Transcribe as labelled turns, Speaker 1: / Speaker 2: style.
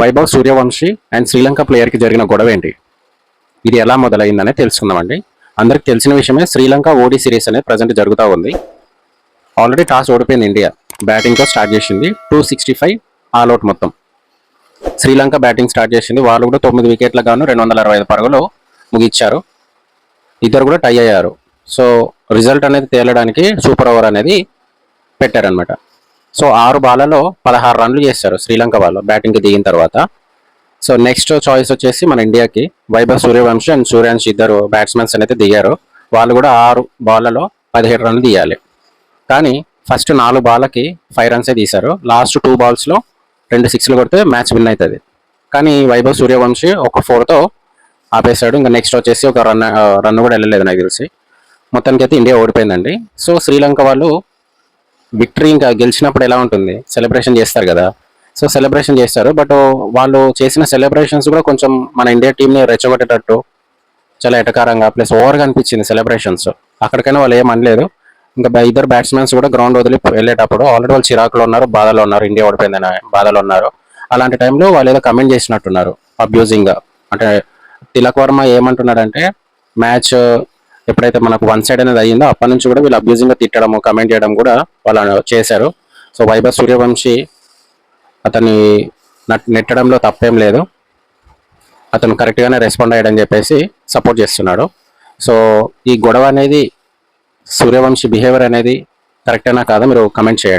Speaker 1: Vaibhav Suryavanshi and Sri Lanka ప్లేయర్కి జరిగిన గొడవ ఏంటి, ఇది ఎలా మొదలైందనే తెలుసుకుందామండి. అందరికి తెలిసిన విషయమే, శ్రీలంక ఓడి సిరీస్ అనేది ప్రజెంట్ జరుగుతూ ఉంది. ఆల్రెడీ టాస్ ఓడిపోయింది ఇండియా. బ్యాటింగ్తో స్టార్ట్ చేసింది. 265 ఆల్అవుట్ మొత్తం. శ్రీలంక బ్యాటింగ్ స్టార్ట్ చేసింది. వాళ్ళు కూడా 9 వికెట్లకు గాను 265 పరుగులు ముగించారు. ఇద్దరు కూడా టై అయ్యారు. సో రిజల్ట్ అనేది తేలడానికి సూపర్ ఓవర్ అనేది పెట్టారనమాట. సో 6 బాళ్లలో 16 రన్లు చేశారు శ్రీలంక వాళ్ళు బ్యాటింగ్కి దిగిన తర్వాత. సో నెక్స్ట్ చాయిస్ వచ్చేసి మన ఇండియాకి వైభవ్ సూర్యవంశీ అండ్ సూర్యాంశ్ ఇద్దరు బ్యాట్స్మెన్స్ అయితే దిగారు. వాళ్ళు కూడా 6 బాళ్లలో 17 రన్లు తీయాలి. కానీ ఫస్ట్ 4 బాళ్ళకి 5 రన్సే తీశారు. లాస్ట్ 2 బాల్స్లో 2 సిక్స్లు కొడితే మ్యాచ్ విన్ అవుతుంది. కానీ వైభవ్ సూర్యవంశీ ఒక 4తో ఆపేశాడు. ఇంకా నెక్స్ట్ వచ్చేసి ఒక రన్ కూడా వెళ్ళలేదు నాకు తెలిసి. మొత్తానికి అయితే ఇండియా ఓడిపోయిందండి. సో శ్రీలంక వాళ్ళు విక్టరీ ఇంకా గెలిచినప్పుడు ఎలా ఉంటుంది, సెలబ్రేషన్ చేస్తారు కదా. సో సెలబ్రేషన్ చేస్తారు, బట్ వాళ్ళు చేసిన సెలబ్రేషన్స్ కూడా కొంచెం మన ఇండియా టీంని రెచ్చగొట్టేటట్టు చాలా ఎటకారంగా ప్లస్ ఓవర్గా అనిపించింది సెలబ్రేషన్స్. అక్కడికైనా వాళ్ళు ఏం అనలేదు. ఇంకా ఇద్దరు బ్యాట్స్మెన్స్ కూడా గ్రౌండ్ వదిలి వెళ్ళేటప్పుడు ఆల్రెడీ వాళ్ళు చిరాకులో ఉన్నారు, బాధలో ఉన్నారు, ఇండియా ఓడిపోయిందని బాధలో ఉన్నారు. అలాంటి టైంలో వాళ్ళు ఏదో కమెంట్ చేసినట్టున్నారు అబ్యూజింగ్గా. అంటే తిలక్ వర్మ ఏమంటున్నాడంటే, మ్యాచ్ ఎప్పుడైతే మనకు 1 సైడ్ అనేది అయ్యిందో అప్పటి నుంచి కూడా వీళ్ళు అబ్యూజింగ్గా తిట్టడము, కమెంట్ చేయడం కూడా వాళ్ళు చేశారు. సో వైభవ్ సూర్యవంశీ అతన్ని నెట్టడంలో తప్పేం లేదు, అతను కరెక్ట్గానే రెస్పాండ్ అయ్యాడని చెప్పేసి సపోర్ట్ చేస్తున్నాడు. సో ఈ గొడవ అనేది, సూర్యవంశీ బిహేవియర్ అనేది కరెక్టేనా కాదా మీరు కమెంట్ చేయండి.